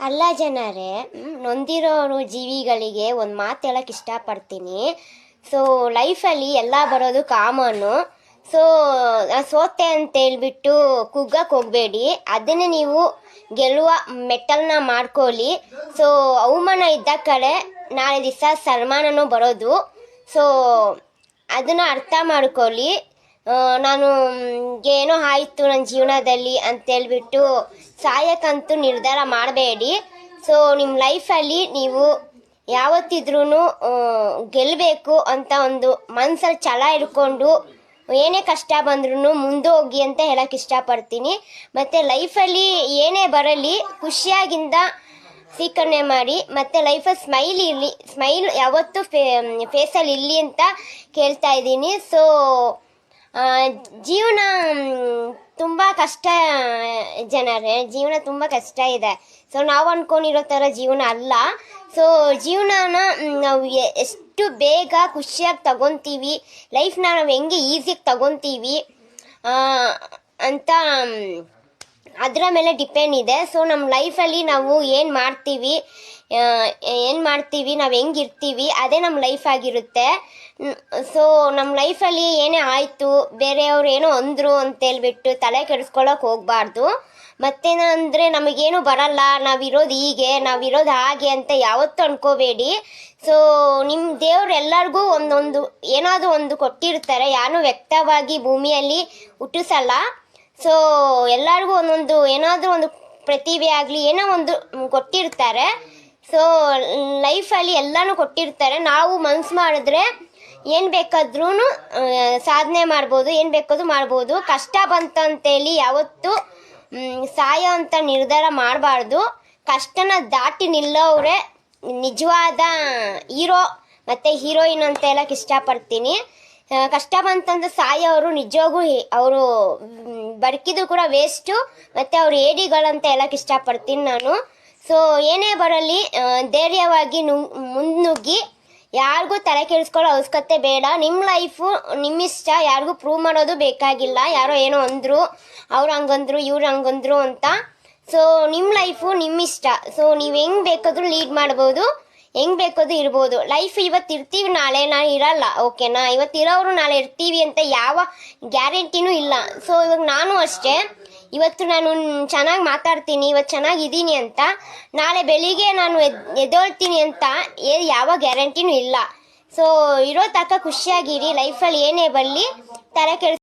ಅಲ್ಲ ಜನರೇ, ನೊಂದಿರೋರು ಜೀವಿಗಳಿಗೆ ಒಂದು ಮಾತು ಹೇಳಕ್ಕೆ ಇಷ್ಟಪಡ್ತೀನಿ. ಸೊ ಲೈಫಲ್ಲಿ ಎಲ್ಲ ಬರೋದು ಕಾಮನ್ನು. ಸೊ ಸೋತೆ ಅಂತ ಹೇಳ್ಬಿಟ್ಟು ಕುಗ್ಗಕ್ಕೆ ಹೋಗಬೇಡಿ, ಅದನ್ನೇ ನೀವು ಗೆಲ್ಲುವ ಮೆಟ್ಟಲ್ನ ಮಾಡ್ಕೊಳ್ಳಿ. ಸೊ ಅವಮಾನ ಇದ್ದ ಕಡೆ ನಾಳೆ ದಿವಸ ಸನ್ಮಾನನೂ ಬರೋದು. ಸೊ ಅದನ್ನು ಅರ್ಥ ಮಾಡ್ಕೊಳ್ಳಿ. ನಾನು ಏನೋ ಆಯಿತು ನನ್ನ ಜೀವನದಲ್ಲಿ ಅಂತೇಳ್ಬಿಟ್ಟು ಸಾಯಕ್ಕಂತೂ ನಿರ್ಧಾರ ಮಾಡಬೇಡಿ. ಸೊ ನಿಮ್ಮ ಲೈಫಲ್ಲಿ ನೀವು ಯಾವತ್ತಿದ್ರೂ ಗೆಲ್ಲಬೇಕು ಅಂತ ಒಂದು ಮನಸ್ಸಲ್ಲಿ ಛಲ ಇಟ್ಕೊಂಡು ಏನೇ ಕಷ್ಟ ಬಂದ್ರೂ ಮುಂದೋಗಿ ಅಂತ ಹೇಳಕ್ಕೆ ಇಷ್ಟಪಡ್ತೀನಿ. ಮತ್ತು ಲೈಫಲ್ಲಿ ಏನೇ ಬರಲಿ ಖುಷಿಯಾಗಿಂದ ಸ್ವೀಕರಣೆ ಮಾಡಿ, ಮತ್ತು ಲೈಫಲ್ಲಿ ಸ್ಮೈಲ್ ಇರಲಿ, ಸ್ಮೈಲ್ ಯಾವತ್ತೂ ಫೇಸಲ್ಲಿ ಇರಲಿ ಅಂತ ಕೇಳ್ತಾ ಇದ್ದೀನಿ. ಸೊ ಜೀವನ ತುಂಬ ಕಷ್ಟ ಜನರೇ, ಜೀವನ ತುಂಬ ಕಷ್ಟ ಇದೆ. ಸೊ ನಾವು ಅಂದ್ಕೊಂಡಿರೋ ಥರ ಜೀವನ ಅಲ್ಲ. ಸೊ ಜೀವನನ ನಾವು ಎಷ್ಟು ಬೇಗ ಖುಷಿಯಾಗಿ ತಗೊತೀವಿ, ಲೈಫ್ನ ನಾವು ಹೆಂಗೆ ಈಸಿಯಾಗಿ ತಗೊತೀವಿ ಅಂತ ಅದರ ಮೇಲೆ ಡಿಪೆಂಡ್ ಇದೆ. ಸೊ ನಮ್ಮ ಲೈಫಲ್ಲಿ ನಾವು ಏನು ಮಾಡ್ತೀವಿ, ನಾವು ಹೆಂಗಿರ್ತೀವಿ ಅದೇ ನಮ್ಮ ಲೈಫ್ ಆಗಿರುತ್ತೆ. ಸೊ ನಮ್ಮ ಲೈಫಲ್ಲಿ ಏನೇ ಆಯಿತು, ಬೇರೆಯವ್ರು ಏನೋ ಅಂದರು ಅಂತೇಳ್ಬಿಟ್ಟು ತಲೆ ಕೆಡಿಸ್ಕೊಳ್ಳೋಕೆ ಹೋಗಬಾರ್ದು. ಮತ್ತೇನಂದರೆ ನಮಗೇನು ಬರಲ್ಲ, ನಾವಿರೋದು ಹೀಗೆ, ನಾವಿರೋದು ಹಾಗೆ ಅಂತ ಯಾವತ್ತೂ ಅನ್ಕೋಬೇಡಿ. ಸೊ ನಿಮ್ಮ ದೇವ್ರು ಎಲ್ಲರಿಗೂ ಒಂದೊಂದು ಏನಾದರೂ ಒಂದು ಕೊಟ್ಟಿರ್ತಾರೆ, ಯಾರು ವ್ಯಕ್ತವಾಗಿ ಭೂಮಿಯಲ್ಲಿ ಹುಟ್ಟಿಸಲ್ಲ. ಸೊ ಎಲ್ಲರಿಗೂ ಒಂದೊಂದು ಏನಾದರೂ ಒಂದು ಪ್ರತಿಭೆ ಆಗಲಿ ಏನೋ ಒಂದು ಕೊಟ್ಟಿರ್ತಾರೆ. ಸೊ ಲೈಫಲ್ಲಿ ಎಲ್ಲನೂ ಕೊಟ್ಟಿರ್ತಾರೆ. ನಾವು ಮನ್ಸು ಮಾಡಿದ್ರೆ ಏನು ಬೇಕಾದ್ರೂ ಸಾಧನೆ ಮಾಡ್ಬೋದು, ಏನು ಬೇಕಾದ್ರೂ ಮಾಡ್ಬೋದು. ಕಷ್ಟ ಬಂತಂತೇಳಿ ಯಾವತ್ತೂ ಸಾಯೋ ಅಂತ ನಿರ್ಧಾರ ಮಾಡಬಾರ್ದು. ಕಷ್ಟನ ದಾಟಿ ನಿಲ್ಲೋವ್ರೆ ನಿಜವಾದ ಹೀರೋ ಮತ್ತು ಹೀರೋಯಿನ್ ಅಂತ ಹೇಳಕ್ಕೆ ಇಷ್ಟಪಡ್ತೀನಿ. ಕಷ್ಟ ಬಂತಂದ್ರೆ ಸಾಯೋರು ನಿಜವಾಗೂ ಅವರು ಬದುಕಿದ್ದು ಕೂಡ ವೇಸ್ಟು, ಮತ್ತು ಅವ್ರು ಏಡಿಗಳಂತ ಹೇಳಕ್ಕೆ ಇಷ್ಟಪಡ್ತೀನಿ ನಾನು. ಸೊ ಏನೇ ಬರಲಿ ಧೈರ್ಯವಾಗಿ ಮುನ್ನುಗ್ಗಿ, ಯಾರಿಗೂ ತಲೆ ಕೆಡಿಸ್ಕೊಳ್ಳೋ ಅವಶ್ಯಕತೆ ಬೇಡ. ನಿಮ್ಮ ಲೈಫು ನಿಮ್ಮಿಷ್ಟ, ಯಾರಿಗೂ ಪ್ರೂವ್ ಮಾಡೋದು ಬೇಕಾಗಿಲ್ಲ. ಯಾರೋ ಏನೋ ಅಂದರು, ಅವ್ರು ಹಂಗಂದ್ರು ಇವ್ರು ಹಂಗಂದ್ರು ಅಂತ. ಸೊ ನಿಮ್ಮ ಲೈಫು ನಿಮ್ಮಿಷ್ಟ. ಸೊ ನೀವು ಹೆಂಗೆ ಬೇಕಾದರೂ ಲೀಡ್ ಮಾಡ್ಬೋದು, ಹೆಂಗೆ ಬೇಕಾದ್ರೂ ಇರ್ಬೋದು. ಲೈಫ್ ಇವತ್ತು ಇರ್ತೀವಿ, ನಾಳೆ ಇರಲ್ಲ, ಓಕೆನಾ? ಇವತ್ತು ಇರೋರು ನಾಳೆ ಇರ್ತೀವಿ ಅಂತ ಯಾವ ಗ್ಯಾರಂಟಿನೂ ಇಲ್ಲ. ಸೊ ಇವಾಗ ನಾನು ಅಷ್ಟೇ, ಇವತ್ತು ನಾನು ಚೆನ್ನಾಗಿ ಮಾತಾಡ್ತೀನಿ, ಇವತ್ತು ಚೆನ್ನಾಗಿದ್ದೀನಿ ಅಂತ ನಾಳೆ ಬೆಳಿಗ್ಗೆ ನಾನು ಎದ್ದೊಳ್ತೀನಿ ಅಂತ ಯಾವ ಗ್ಯಾರಂಟಿನೂ ಇಲ್ಲ. ಸೊ ಇರೋ ತನಕ ಖುಷಿಯಾಗಿರಿ. ಲೈಫಲ್ಲಿ ಏನೇ ಬರಲಿ ತಲೆ ಕೆಡಿಸ್